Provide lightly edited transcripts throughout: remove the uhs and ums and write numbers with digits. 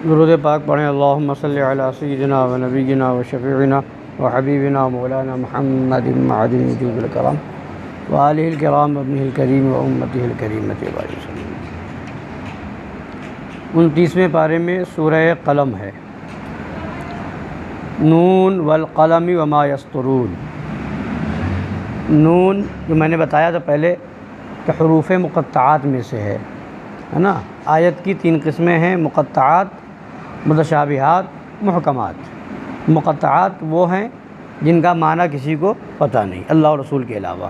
درود پاک پڑھیں۔ اللہم صلی علی سیدنا و نبینا و شفیعنا و حبیبنا مولانا محمد معدن وجود الکرام و آلہ الکرام و ابنہ الکریم و امتہ الکریمۃ وبارک وسلم۔ 29ویں پارے میں سورہ قلم ہے۔ نون والقلم وما یسطرون۔ نون جو میں نے بتایا تھا پہلے کہ حروف مقطعات میں سے ہے نا۔ آیت کی 3 قسمیں ہیں: مقطعات، متشابہات، محکمات۔ مقطعات وہ ہیں جن کا معنی کسی کو پتہ نہیں اللہ اور رسول کے علاوہ،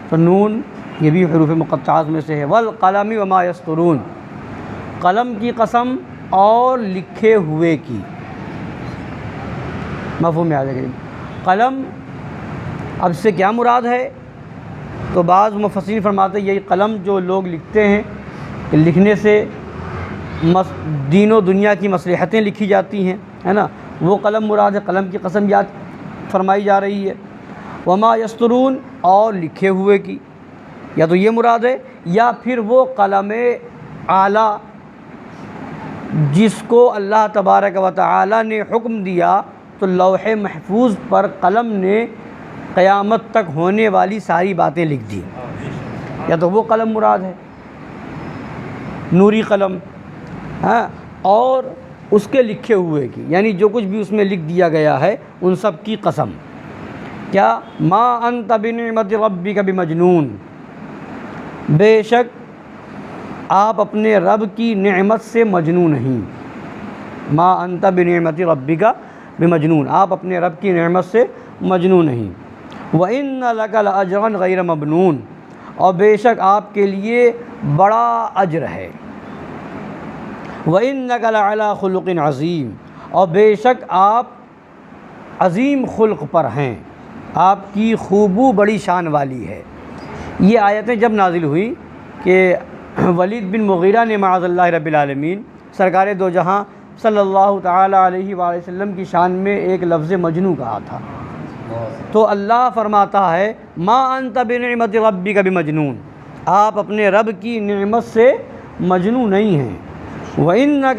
تو نون یہ بھی حروف مقطعات میں سے ہے۔ والقلم وما یسطرون، قلم کی قسم اور لکھے ہوئے کی۔ مفہوم یاد ہے؟ قلم اب سے کیا مراد ہے؟ تو بعض مفسرین فرماتے ہیں یہی قلم جو لوگ لکھتے ہیں کہ لکھنے سے دین و دنیا کی مصلحتیں لکھی جاتی ہیں، ہے نا، وہ قلم مراد ہے۔ قلم کی قسم یاد فرمائی جا رہی ہے۔ وما یسطرون، اور لکھے ہوئے کی، یا تو یہ مراد ہے یا پھر وہ قلم اعلیٰ جس کو اللہ تبارک و تعالی نے حکم دیا تو لوح محفوظ پر قلم نے قیامت تک ہونے والی ساری باتیں لکھ دی، یا تو وہ قلم مراد ہے، نوری قلم، ہاں، اور اس کے لکھے ہوئے کی، یعنی جو کچھ بھی اس میں لکھ دیا گیا ہے ان سب کی قسم۔ کیا؟ ما انت بنعمت ربک بمجنون، بے شک آپ اپنے رب کی نعمت سے مجنون نہیں۔ ما انت بنعمت ربک بمجنون، آپ اپنے رب کی نعمت سے مجنون نہیں۔ وَإِنَّ لَكَ لَأَجْرًا غَيْرَ مَمْنُونٍ، اور بے شک آپ کے لیے بڑا اجر ہے۔ وَإِنَّكَ لَعَلَىٰ خُلُقٍ عَظِيمٍ، اور بے شک آپ عظیم خلق پر ہیں، آپ کی خوبو بڑی شان والی ہے۔ یہ آیتیں جب نازل ہوئی کہ ولید بن مغیرہ نے معاذ اللہ رب العالمین سرکار دو جہاں صلی اللہ تعالی علیہ وآلہ وسلم کی شان میں ایک لفظ مجنون کہا تھا، تو اللہ فرماتا ہے ما انت بنعمت ربک بمجنون، آپ اپنے رب کی نعمت سے مجنون نہیں ہیں۔ وَإِنَّ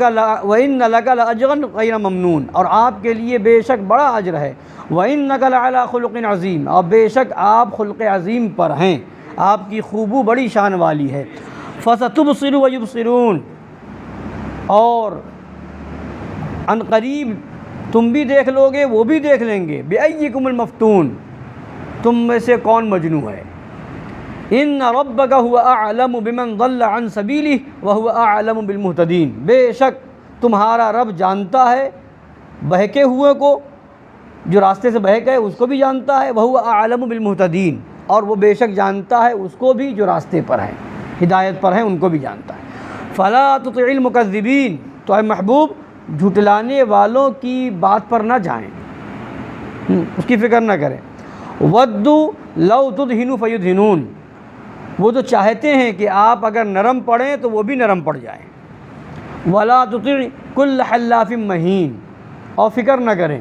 لَكَ لَأَجْرًا غَيْرَ مَمْنُونٍ، اور آپ کے لیے بے شک بڑا اجر ہے۔ وَإِنَّكَ لَعَلَىٰ خُلُقٍ عَظِيمٍ، اور بے شک آپ خلق عظیم پر ہیں، آپ کی خوبو بڑی شان والی ہے۔ فَسَتُبْصِرُ وَيُبْصِرُونَ، اور ان قریب تم بھی دیکھ لو گے وہ بھی دیکھ لیں گے۔ بِأَيِّكُمُ الْمَفْتُونُ، تم میں سے کون مجنون ہے۔ إِنَّ رَبَّكَ هُوَ أَعْلَمُ بِمَنْ ضَلَّ عَنْ سَبِيلِهِ وَهُوَ أَعْلَمُ بِالْمُهْتَدِينَ، بے شک تمہارا رب جانتا ہے بہکے ہوئے کو، جو راستے سے بہک ہے اس کو بھی جانتا ہے۔ وَهُوَ أَعْلَمُ بِالْمُهْتَدِينَ، اور وہ بے شک جانتا ہے اس کو بھی جو راستے پر ہیں، ہدایت پر ہیں، ان کو بھی جانتا ہے۔ فَلَا تُطِعِ الْمُكَذِّبِينَ، تو اے محبوب جھٹلانے والوں کی بات پر نہ جائیں، اس کی فکر نہ کریں۔ وَدُّوا لَوْ تُدْهِنُ فَيُدْهِنُونَ، وہ تو چاہتے ہیں کہ آپ اگر نرم پڑیں تو وہ بھی نرم پڑ جائیں۔ وَلَا تُطِعْ كُلَّ حَلَّافٍ مَّهِينٍ، اور فکر نہ کریں،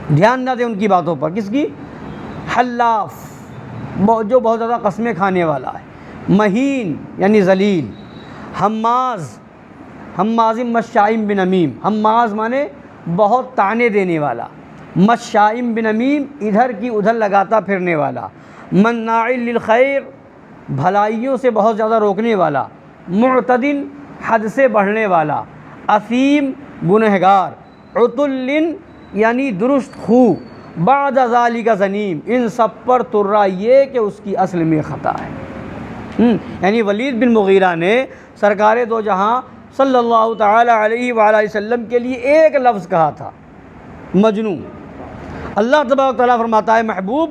دھیان نہ دیں ان کی باتوں پر۔ کس کی؟ حلاف، جو بہت زیادہ قسمیں کھانے والا ہے۔ مہین یعنی ذلیل۔ حماز، حماز مشائم بنمیم، حماز مانے بہت طعنے دینے والا، مشائم بنمیم ادھر کی ادھر لگاتا پھرنے والا، مناع للخیر بھلائیوں سے بہت زیادہ روکنے والا، معتدن حد سے بڑھنے والا، اثیم گنہگار، عتل یعنی درست خو، بعد ذالک زنیم، ان سب پر ترا یہ کہ اس کی اصل میں خطا ہے۔ یعنی ولید بن مغیرہ نے سرکار دو جہاں صلی اللہ تعالی علیہ وآلہ وسلم کے لیے ایک لفظ کہا تھا، مجنون۔ اللہ تبارک تعالیٰ فرماتا ہے محبوب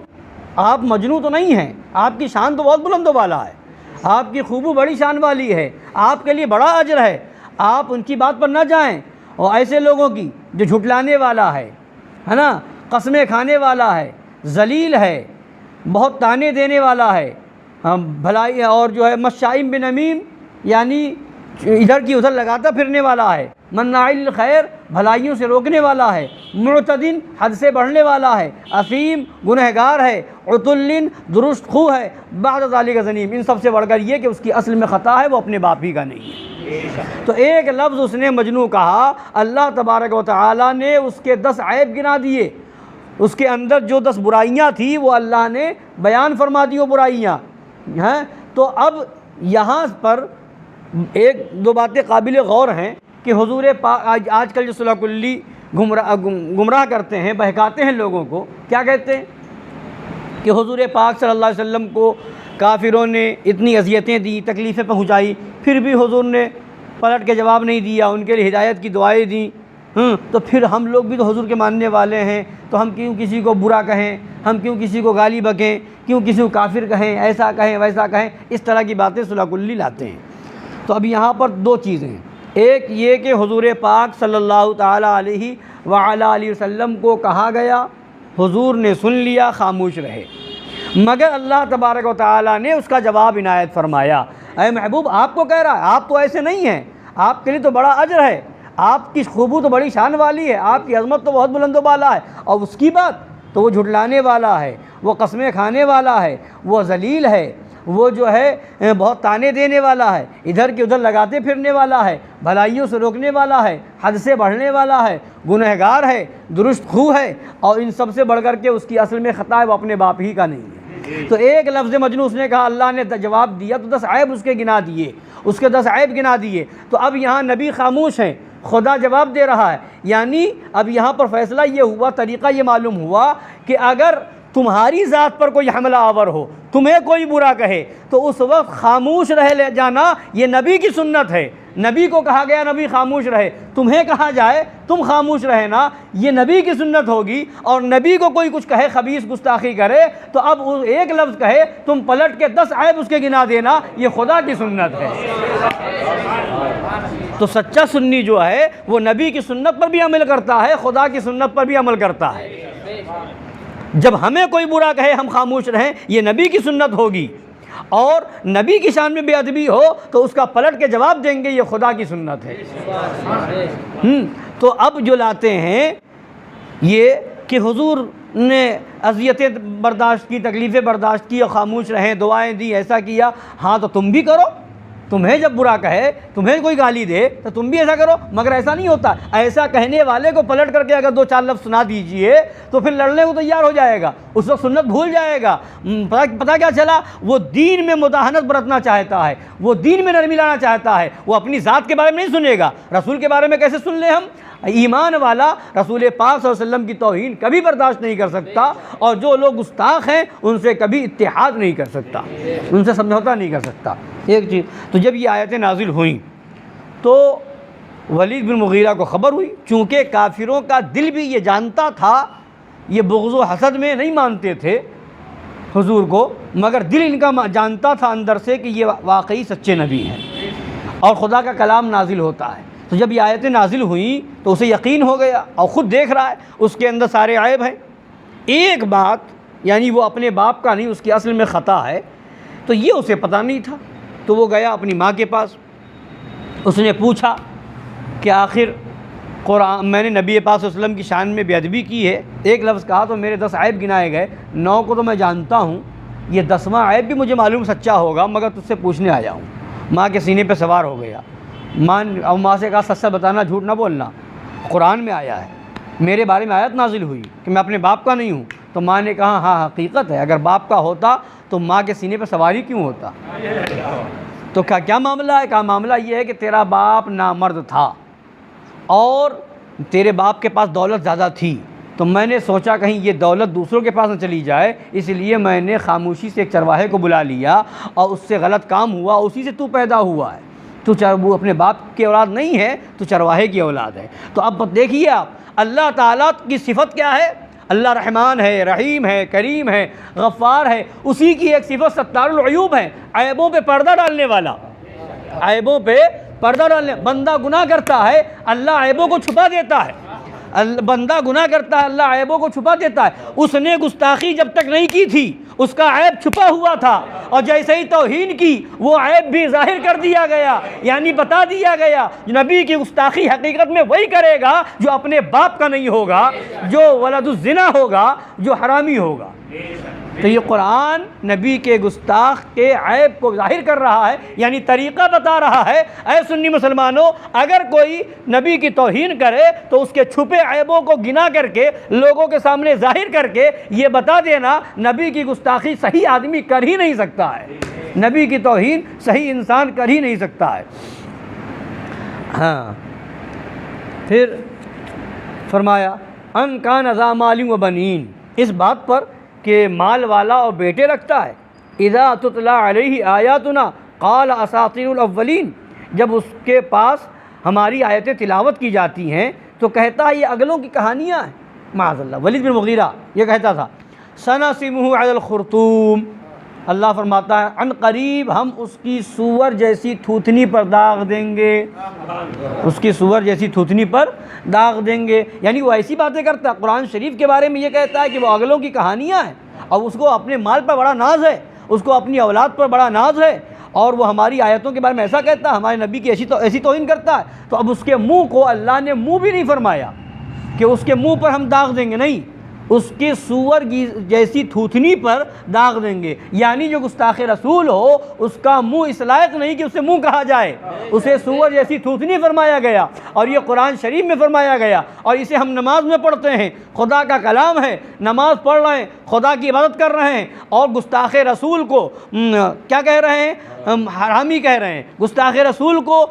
آپ مجنون تو نہیں ہیں، آپ کی شان تو بہت بلند و بالا ہے، آپ کی خوبو بڑی شان والی ہے، آپ کے لیے بڑا اجر ہے، آپ ان کی بات پر نہ جائیں۔ اور ایسے لوگوں کی جو جھٹلانے والا ہے نا، قسمیں کھانے والا ہے، ذلیل ہے، بہت طعنے دینے والا ہے، بھلائی، اور جو ہے مشائم بنمیم یعنی ادھر کی ادھر لگاتا پھرنے والا ہے، مناع للخیر بھلائیوں سے روکنے والا ہے، معتدن حد سے بڑھنے والا ہے، اثیم گنہگار ہے، عتل درست خو ہے بعد ذالک زنیم، ان سب سے بڑھ کر یہ کہ اس کی اصل میں خطا ہے، وہ اپنے باپ ہی کا نہیں ہے۔ تو ایک لفظ اس نے مجنون کہا، اللہ تبارک و تعالیٰ نے اس کے 10 عیب گنا دیے، اس کے اندر جو 10 برائیاں تھیں وہ اللہ نے بیان فرما دی وہ برائیاں ہیں۔ تو اب یہاں پر ایک دو باتیں قابل غور ہیں کہ حضور پاک آج کل جو صلح کلی گمراہ کرتے ہیں، بہکاتے ہیں لوگوں کو، کیا کہتے ہیں کہ حضور پاک صلی اللہ علیہ وسلم کو کافروں نے اتنی اذیتیں دی، تکلیفیں پہنچائی، پھر بھی حضور نے پلٹ کے جواب نہیں دیا، ان کے لیے ہدایت کی دعائیں دیں، تو پھر ہم لوگ بھی تو حضور کے ماننے والے ہیں، تو ہم کیوں کسی کو برا کہیں، ہم کیوں کسی کو گالی بکیں، کیوں کسی کو کافر کہیں، ایسا کہیں ویسا کہیں، اس طرح کی باتیں صلح کلی لاتے ہیں۔ تو اب یہاں پر دو چیزیں ہیں، ایک یہ کہ حضور پاک صلی اللہ تعالیٰ علیہ وآلہ وسلم کو کہا گیا، حضور نے سن لیا، خاموش رہے، مگر اللہ تبارک و تعالیٰ نے اس کا جواب عنایت فرمایا، اے محبوب آپ کو کہہ رہا ہے، آپ تو ایسے نہیں ہیں، آپ کے لیے تو بڑا اجر ہے، آپ کی خوبو تو بڑی شان والی ہے، آپ کی عظمت تو بہت بلند و بالا ہے، اور اس کی بات تو وہ جھٹلانے والا ہے، وہ قسمیں کھانے والا ہے، وہ ذلیل ہے، وہ جو ہے بہت تانے دینے والا ہے، ادھر کے ادھر لگاتے پھرنے والا ہے، بھلائیوں سے روکنے والا ہے، حد سے بڑھنے والا ہے، گنہگار ہے، درست خو ہے، اور ان سب سے بڑھ کر کے اس کی اصل میں خطا ہے، وہ اپنے باپ ہی کا نہیں ہے۔ تو ایک لفظ مجنون اس نے کہا، اللہ نے جواب دیا تو 10 عیب اس کے گنا دیے، اس کے 10 عیب گنا دیے۔ تو اب یہاں نبی خاموش ہیں، خدا جواب دے رہا ہے، یعنی اب یہاں پر فیصلہ یہ ہوا، طریقہ یہ معلوم ہوا کہ اگر تمہاری ذات پر کوئی حملہ آور ہو، تمہیں کوئی برا کہے، تو اس وقت خاموش رہ لے جانا یہ نبی کی سنت ہے، نبی کو کہا گیا نبی خاموش رہے، تمہیں کہا جائے تم خاموش رہنا یہ نبی کی سنت ہوگی، اور نبی کو کوئی کچھ کہے، خبیث گستاخی کرے، تو اب ایک لفظ کہے تم پلٹ کے 10 عیب اس کے گنا دینا، یہ خدا کی سنت ہے۔ تو سچا سنی جو ہے وہ نبی کی سنت پر بھی عمل کرتا ہے، خدا کی سنت پر بھی عمل کرتا ہے۔ جب ہمیں کوئی برا کہے ہم خاموش رہیں، یہ نبی کی سنت ہوگی، اور نبی کی شان میں بے ادبی ہو تو اس کا پلٹ کے جواب دیں گے، یہ خدا کی سنت ہے۔ تو اب جو لاتے ہیں یہ کہ حضور نے اذیتیں برداشت کی، تکلیفیں برداشت کی اور خاموش رہیں، دعائیں دی، ایسا کیا، ہاں تو تم بھی کرو، تمہیں جب برا کہے، تمہیں کوئی گالی دے تو تم بھی ایسا کرو، مگر ایسا نہیں ہوتا۔ ایسا کہنے والے کو پلٹ کر کے اگر 2-4 لفظ سنا دیجئے تو پھر لڑنے کو تیار ہو جائے گا، اس وقت سنت بھول جائے گا۔ پتہ کیا چلا، وہ دین میں مداہنت برتنا چاہتا ہے، وہ دین میں نرمی لانا چاہتا ہے، وہ اپنی ذات کے بارے میں نہیں سنے گا، رسول کے بارے میں کیسے سن لیں ہم؟ ایمان والا رسول پاک صلی اللہ علیہ وسلم کی توہین کبھی برداشت نہیں کر سکتا، اور جو لوگ گستاخ ہیں ان سے کبھی اتحاد نہیں کر سکتا، ان سے سمجھوتا نہیں کر سکتا۔ ایک چیز تو جب یہ آیتیں نازل ہوئیں تو ولید بن مغیرہ کو خبر ہوئی، چونکہ کافروں کا دل بھی یہ جانتا تھا، یہ بغض و حسد میں نہیں مانتے تھے حضور کو، مگر دل ان کا جانتا تھا اندر سے کہ یہ واقعی سچے نبی ہیں اور خدا کا کلام نازل ہوتا ہے۔ تو جب یہ آیتیں نازل ہوئیں تو اسے یقین ہو گیا، اور خود دیکھ رہا ہے اس کے اندر سارے عیب ہیں، ایک بات یعنی وہ اپنے باپ کا نہیں، اس کی اصل میں خطا ہے، تو یہ اسے پتہ نہیں تھا۔ تو وہ گیا اپنی ماں کے پاس، اس نے پوچھا کہ آخر قرآن میں نے نبی پاک صلی اللہ علیہ وسلم کی شان میں بے ادبی کی ہے، ایک لفظ کہا تو میرے 10 عیب گنائے گئے، 9 کو تو میں جانتا ہوں، یہ 10واں عیب بھی مجھے معلوم سچا ہوگا، مگر تجھ سے پوچھنے آیا ہوں۔ ماں کے سینے پہ سوار ہو گیا، ماں سے کہا سچ سچ بتانا، جھوٹ نہ بولنا، قرآن میں آیا ہے، میرے بارے میں آیت نازل ہوئی کہ میں اپنے باپ کا نہیں ہوں۔ تو ماں نے کہا ہاں حقیقت ہے، اگر باپ کا ہوتا تو ماں کے سینے پہ سواری کیوں ہوتا؟ تو کیا معاملہ ہے؟ کہا معاملہ یہ ہے کہ تیرا باپ نامرد تھا اور تیرے باپ کے پاس دولت زیادہ تھی، تو میں نے سوچا کہیں یہ دولت دوسروں کے پاس نہ چلی جائے، اس لیے میں نے خاموشی سے ایک چرواہے کو بلا لیا، اور اس سے غلط کام ہوا، اسی سے تو پیدا ہوا ہے، تو وہ اپنے باپ کی اولاد نہیں ہے، تو چرواہے کی اولاد ہے۔ تو اب دیکھیے آپ اللہ تعالیٰ کی صفت کیا ہے، اللہ رحمان ہے، رحیم ہے، کریم ہے، غفار ہے، اسی کی ایک صفت ستار العیوب ہے، عیبوں پہ پردہ ڈالنے والا، عیبوں پہ پردہ ڈالنے۔ بندہ گناہ کرتا ہے، اللہ عیبوں کو چھپا دیتا ہے، بندہ گناہ کرتا ہے، اللہ عیبوں کو چھپا دیتا ہے۔ اس نے گستاخی جب تک نہیں کی تھی اس کا عیب چھپا ہوا تھا، اور جیسے ہی توہین کی وہ عیب بھی ظاہر کر دیا گیا، یعنی بتا دیا گیا نبی کی گستاخی حقیقت میں وہی کرے گا جو اپنے باپ کا نہیں ہوگا، جو ولد الزنا ہوگا، جو حرامی ہوگا۔ تو یہ قرآن نبی کے گستاخ کے عیب کو ظاہر کر رہا ہے، یعنی طریقہ بتا رہا ہے۔ اے سنی مسلمانوں، اگر کوئی نبی کی توہین کرے تو اس کے چھپے عیبوں کو گنا کر کے لوگوں کے سامنے ظاہر کر کے یہ بتا دینا نبی کی گستاخی صحیح آدمی کر ہی نہیں سکتا ہے، نبی کی توہین صحیح انسان کر ہی نہیں سکتا ہے۔ ہاں، پھر فرمایا ان کان ذا مال و بنین، اس بات پر کہ مال والا اور بیٹے رکھتا ہے۔ اذا تتلا علیہ آیاتنا قال اساطیر الاولین، جب اس کے پاس ہماری آیتیں تلاوت کی جاتی ہیں تو کہتا ہے یہ اگلوں کی کہانیاں ہیں۔ معاذ اللہ، ولید بن مغیرہ یہ کہتا تھا سنسمہ علی الخرطوم، اللہ فرماتا ہے عن قریب ہم اس کی سور جیسی تھوتنی پر داغ دیں گے، اس کی سور جیسی تھوتنی پر داغ دیں گے، یعنی وہ ایسی باتیں کرتا ہے۔ قرآن شریف کے بارے میں یہ کہتا ہے کہ وہ اگلوں کی کہانیاں ہیں، اور اس کو اپنے مال پر بڑا ناز ہے، اس کو اپنی اولاد پر بڑا ناز ہے، اور وہ ہماری آیتوں کے بارے میں ایسا کہتا ہے، ہمارے نبی کی ایسی توہین کرتا ہے۔ تو اب اس کے منہ کو اللہ نے منہ بھی نہیں فرمایا کہ اس کے منہ پر ہم داغ دیں گے، نہیں، اس کی سور جیسی تھوتنی پر داغ دیں گے، یعنی جو گستاخ رسول ہو اس کا منہ اس لائق نہیں کہ اسے منہ کہا جائے، اسے سور جیسی تھوتنی فرمایا گیا، اور یہ قرآن شریف میں فرمایا گیا، اور اسے ہم نماز میں پڑھتے ہیں، خدا کا کلام ہے، نماز پڑھ رہے ہیں، خدا کی عبادت کر رہے ہیں، اور گستاخ رسول کو کیا کہہ رہے ہیں؟ حرامی کہہ رہے ہیں، گستاخ رسول کو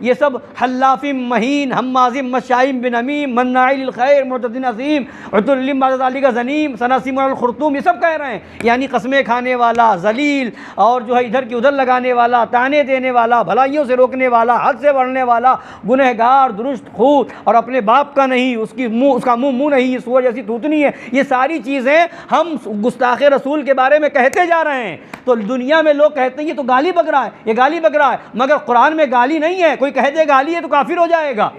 یہ سب حلاف مہین، حماز مشاء بنمیم، مناع للخیر، معتد عظیم، عتل بعد ذلک زنیم، سنسمہ علی الخرطوم، یہ سب کہہ رہے ہیں، یعنی قسمیں کھانے والا، ذلیل، اور جو ہے ادھر کی ادھر لگانے والا، تانے دینے والا، بھلائیوں سے روکنے والا، حد سے بڑھنے والا، گنہگار، درست خو، اور اپنے باپ کا نہیں، اس کا منہ نہیں، یہ سور جیسی تھوتنی ہے۔ یہ ساری چیزیں ہم گستاخ رسول کے بارے میں کہتے جا رہے ہیں، تو دنیا میں لوگ کہتے ہیں یہ تو گالی بک رہا ہے، یہ گالی بک رہا ہے، مگر قرآن میں گالی نہیں ہے۔ کوئی کہہ دے گالی ہے تو کافر ہو جائے گا،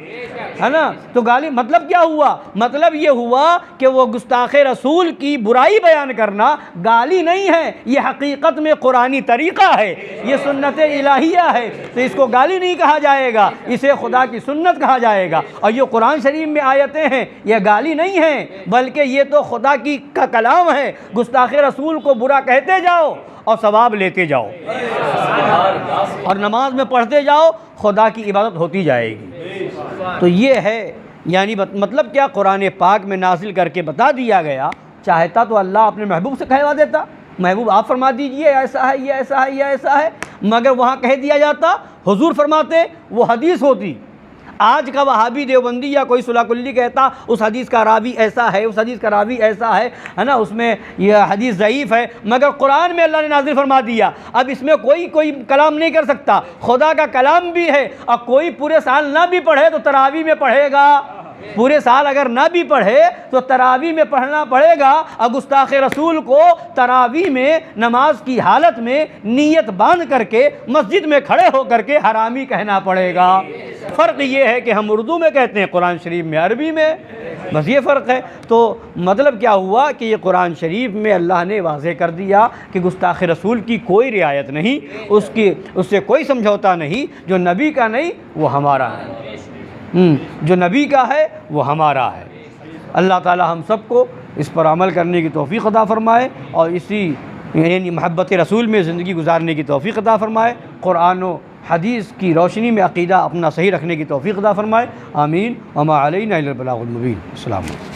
ہے نا؟ تو گالی مطلب کیا ہوا؟ مطلب یہ ہوا کہ وہ گستاخ رسول کی برائی بیان کرنا گالی نہیں ہے، یہ حقیقت میں قرآنی طریقہ ہے، یہ سنت الہیہ ہے، تو اس کو گالی نہیں کہا جائے گا، اسے خدا کی سنت کہا جائے گا۔ اور یہ قرآن شریف میں آیتیں ہیں، یہ گالی نہیں ہیں، بلکہ یہ تو خدا کا کلام ہے۔ گستاخ رسول کو برا کہتے جاؤ اور ثواب لیتے جاؤ، اور نماز میں پڑھتے جاؤ، خدا کی عبادت ہوتی جائے گی۔ تو یہ ہے، یعنی مطلب کیا؟ قرآن پاک میں نازل کر کے بتا دیا گیا، چاہتا تو اللہ اپنے محبوب سے کہوا دیتا، محبوب آپ فرما دیجئے ایسا ہے، یہ ایسا ہے، یہ ایسا ہے، مگر وہاں کہہ دیا جاتا، حضور فرماتے، وہ حدیث ہوتی۔ آج کا وہابی دیوبندی یا کوئی صلح کلی کہتا اس حدیث کا راوی ایسا ہے، اس حدیث کا راوی ایسا ہے نا، اس میں یہ حدیث ضعیف ہے، مگر قرآن میں اللہ نے نازل فرما دیا، اب اس میں کوئی کلام نہیں کر سکتا، خدا کا کلام بھی ہے، اور کوئی پورے سال نہ بھی پڑھے تو تراویح میں پڑھے گا، پورے سال اگر نہ بھی پڑھے تو تراویح میں پڑھنا پڑے گا، اور گستاخ رسول کو تراویح میں نماز کی حالت میں نیت باندھ کر کے مسجد میں کھڑے ہو کر کے حرامی کہنا پڑے گا۔ فرق یہ ہے کہ ہم اردو میں کہتے ہیں، قرآن شریف میں عربی میں، بس یہ فرق ہے۔ تو مطلب کیا ہوا کہ یہ قرآن شریف میں اللہ نے واضح کر دیا کہ گستاخ رسول کی کوئی رعایت نہیں، اس سے کوئی سمجھوتا نہیں، جو نبی کا نہیں وہ ہمارا ہے، جو نبی کا ہے وہ ہمارا ہے۔ اللہ تعالی ہم سب کو اس پر عمل کرنے کی توفیق عطا فرمائے، اور اسی یعنی محبت رسول میں زندگی گزارنے کی توفیق عطا فرمائے، قرآن و حدیث کی روشنی میں عقیدہ اپنا صحیح رکھنے کی توفیق عطا فرمائے، آمین۔ وما علینا الا البلاغ المبین۔ السلام علیکم۔